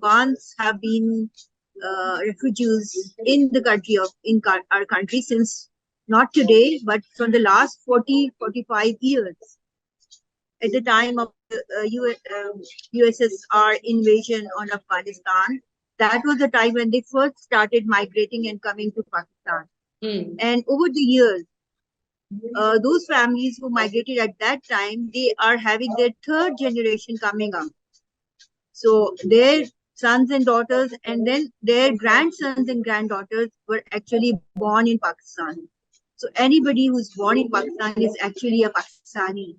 Afghans have been refugees in the country our country since not today, but from the last 45 years. At the time of the USSR invasion on Afghanistan, that was the time when they first started migrating and coming to Pakistan. And over the years, those families who migrated at that time, they are having their third generation coming up. So their sons and daughters, and then their grandsons and granddaughters were actually born in Pakistan. So anybody who's born in Pakistan is actually a Pakistani.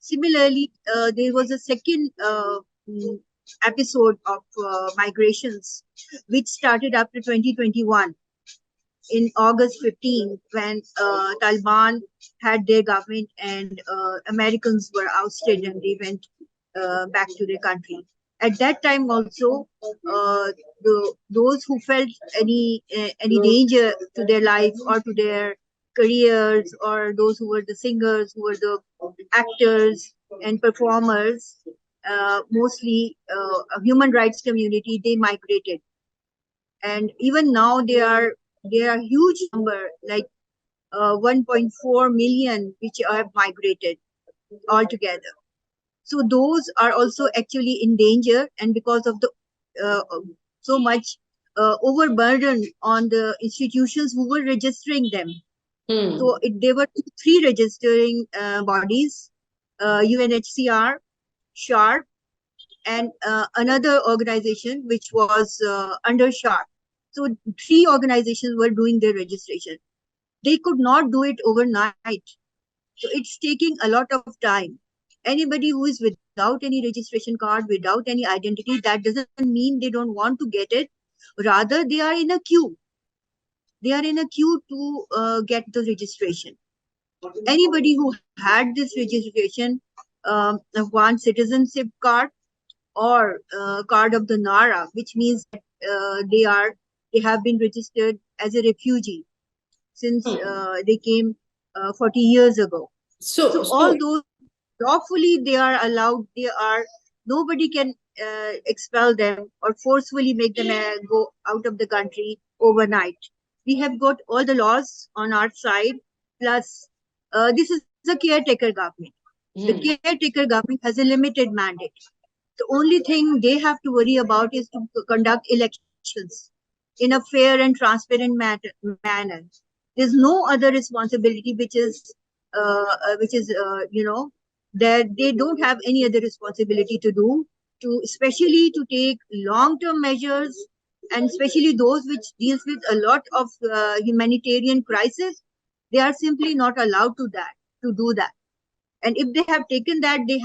Similarly, there was a second episode of migrations, which started after 2021 in August 15, when Taliban had their government and Americans were ousted and they went back to their country. At that time also, those who felt any danger to their life or to their careers, or those who were the singers, who were the actors and performers, mostly a human rights community, they migrated. And even now they are huge number, like 1.4 million, which have migrated altogether. So those are also actually in danger, and because of the so much overburden on the institutions who were registering them. So there were three registering bodies, UNHCR, SHARP, and another organization which was under SHARP. So three organizations were doing their registration. They could not do it overnight. So it's taking a lot of time. Anybody who is without any registration card, without any identity, that doesn't mean they don't want to get it. Rather, they are in a queue. They are in a queue to get the registration. Anybody who had this registration, Afghan citizenship card or card of the NARA, which means that they have been registered as a refugee since they came 40 years ago. So all those lawfully they are allowed. Nobody can expel them or forcefully make them go out of the country overnight. We have got all the laws on our side. Plus, this is a caretaker government. The caretaker government has a limited mandate. The only thing they have to worry about is to conduct elections in a fair and transparent manner. There's no other responsibility which is that they don't have any other responsibility to do, especially to take long-term measures, and especially those which deals with a lot of humanitarian crisis. They are simply not allowed to do that. And if they have taken that, they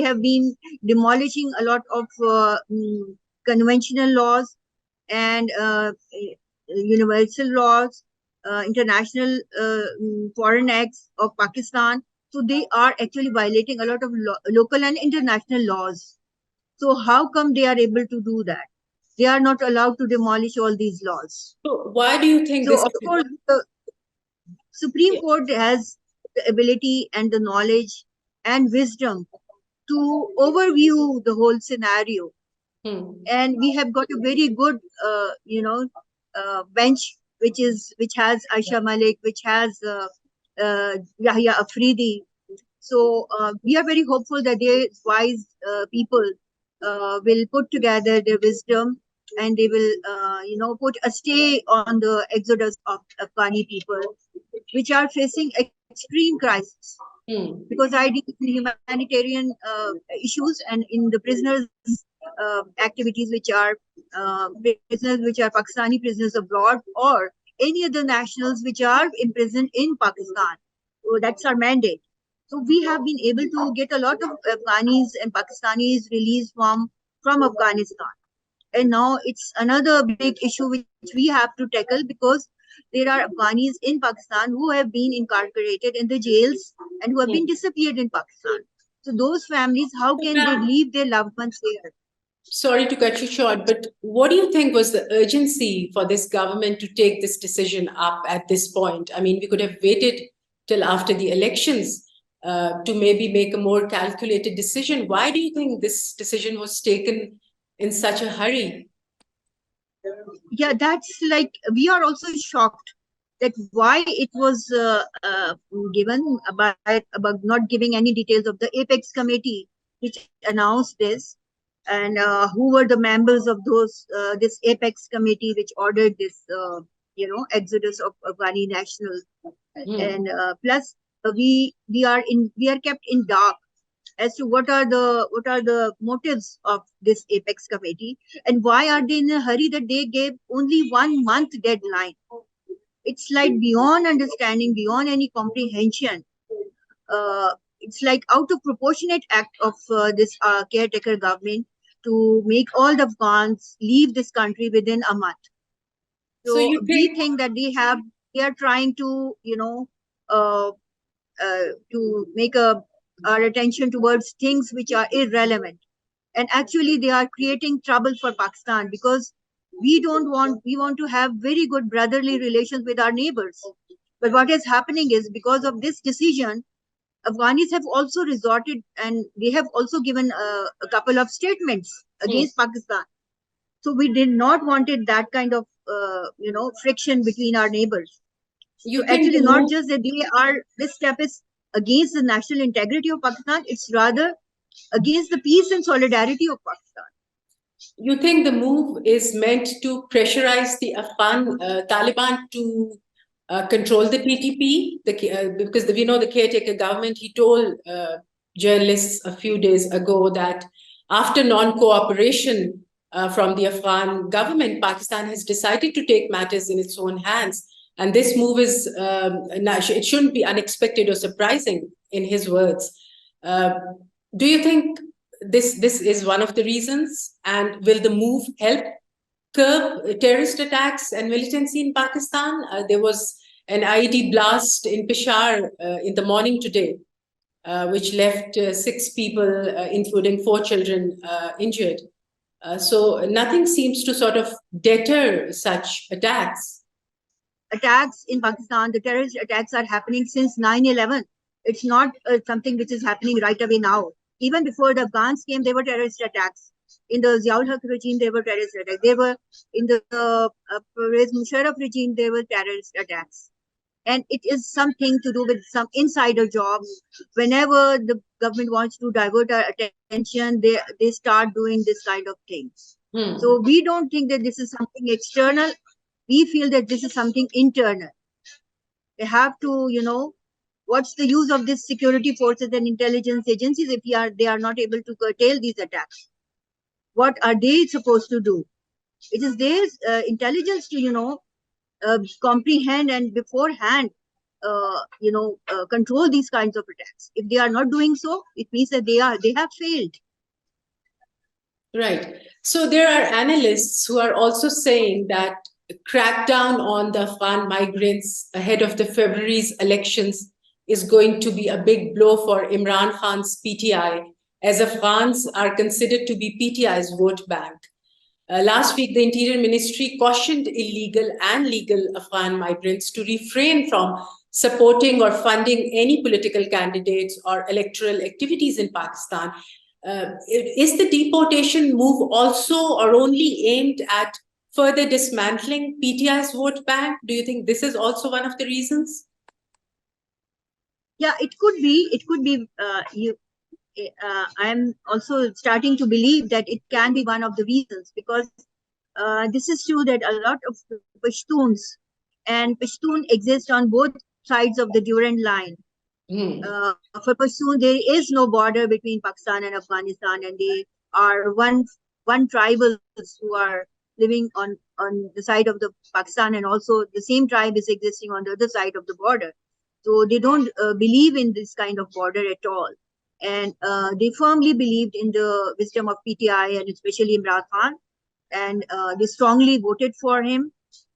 have been demolishing a lot of conventional laws and universal laws, international foreign acts of Pakistan. So they are actually violating a lot of local and international laws. So how come they are able to do that? They are not allowed to demolish all these laws. So why do you think so, of course, the Supreme Court has the ability and the knowledge and wisdom to overview the whole scenario. And we have got a very good, bench, which has Aisha Malik, which has Yahya Afridi. So we are very hopeful that these wise people will put together their wisdom, and they will, put a stay on the exodus of Afghani people, which are facing extreme crisis. Because I deal in humanitarian issues and in the prisoners' activities, which are prisoners which are Pakistani prisoners abroad, or any other nationals which are imprisoned in Pakistan. So that's our mandate. So we have been able to get a lot of Afghanis and Pakistanis released from Afghanistan. And now it's another big issue which we have to tackle, because there are Afghanis in Pakistan who have been incarcerated in the jails and who have been disappeared in Pakistan. So those families, how can they leave their loved ones there? Sorry to cut you short, but what do you think was the urgency for this government to take this decision up at this point? I mean, we could have waited till after the elections to maybe make a more calculated decision. Why do you think this decision was taken in such a hurry? Yeah, that's like, we are also shocked that why it was given about not giving any details of the apex committee which announced this, and who were the members of those this apex committee which ordered this exodus of Afghani nationals. And plus we are kept in dark as to what are the motives of this apex committee, and why are they in a hurry that they gave only 1 month deadline. It's like beyond understanding, beyond any comprehension. It's like out of proportionate act of this caretaker government to make all the Afghans leave this country within a month. So you we think that they are trying to to make our attention towards things which are irrelevant, and actually they are creating trouble for Pakistan, because we want to have very good brotherly relations with our neighbors. But what is happening is, because of this decision, Afghanis have also resorted, and they have also given a couple of statements against Pakistan. So we did not wanted that kind of friction between our neighbors. You So think actually, not just that this step is against the national integrity of Pakistan, it's rather against the peace and solidarity of Pakistan. You think the move is meant to pressurize the Afghan Taliban to control the PTP? Because we know the caretaker government, he told journalists a few days ago that after non-cooperation from the Afghan government, Pakistan has decided to take matters in its own hands. And this move is, it shouldn't be unexpected or surprising, in his words. Do you think this is one of the reasons? And will the move help curb terrorist attacks and militancy in Pakistan? There was an IED blast in Peshawar in the morning today, which left 6 people, including 4 children, injured. So nothing seems to sort of deter such attacks. Attacks in Pakistan, the terrorist attacks are happening since 9/11. It's not something which is happening right away now. Even before the Afghans came, there were terrorist attacks. In the Ziaul Haq regime, there were terrorist attacks. There were in the Pervez Musharraf regime, there were terrorist attacks. And it is something to do with some insider jobs. Whenever the government wants to divert our attention, they start doing this kind of things. So we don't think that this is something external. We feel that this is something internal. They have to, what's the use of these security forces and intelligence agencies if they are not able to curtail these attacks? What are they supposed to do? It is their intelligence to, comprehend and beforehand, control these kinds of attacks. If they are not doing so, it means that they have failed. Right. So there are analysts who are also saying that crackdown on the Afghan migrants ahead of the February's elections is going to be a big blow for Imran Khan's PTI, as Afghans are considered to be PTI's vote bank. Last week, the Interior Ministry cautioned illegal and legal Afghan migrants to refrain from supporting or funding any political candidates or electoral activities in Pakistan. Is the deportation move also or only aimed at further dismantling PTI's vote bank? Do you think this is also one of the reasons? Yeah, it could be. It could be. I'm also starting to believe that it can be one of the reasons, because this is true that a lot of Pashtuns and Pashtun exist on both sides of the Durand line. For Pashtun, there is no border between Pakistan and Afghanistan, and they are one tribals who are living on the side of the Pakistan, and also the same tribe is existing on the other side of the border. So they don't believe in this kind of border at all. And they firmly believed in the wisdom of PTI, and especially Imran Khan. And they strongly voted for him.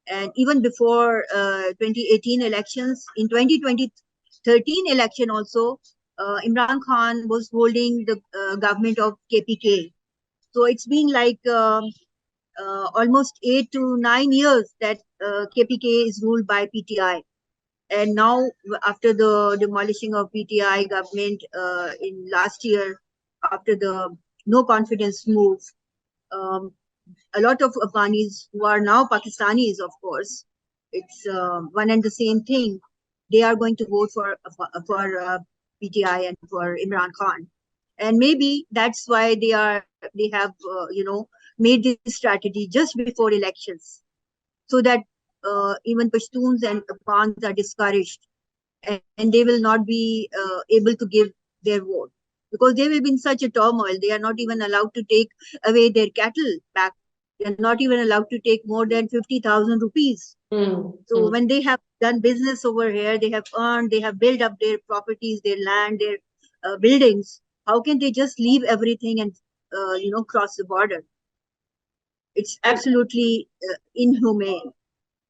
And even before 2018 elections, in 2013 election also, Imran Khan was holding the government of KPK. So it's been like almost 8 to 9 years that KPK is ruled by PTI. And now, after the demolishing of PTI government in last year, after the no confidence move, um, a lot of Afghanis who are now Pakistanis, of course, it's one and the same thing. They are going to vote for PTI and for Imran Khan, and maybe that's why they have made this strategy just before elections, so that even Pashtuns and Afghans are discouraged, and they will not be able to give their vote, because they will be in such a turmoil. They are not even allowed to take away their cattle back. They are not even allowed to take more than 50,000 rupees. So when they have done business over here, they have earned, they have built up their properties, their land, their buildings. How can they just leave everything and cross the border? It's And absolutely inhumane.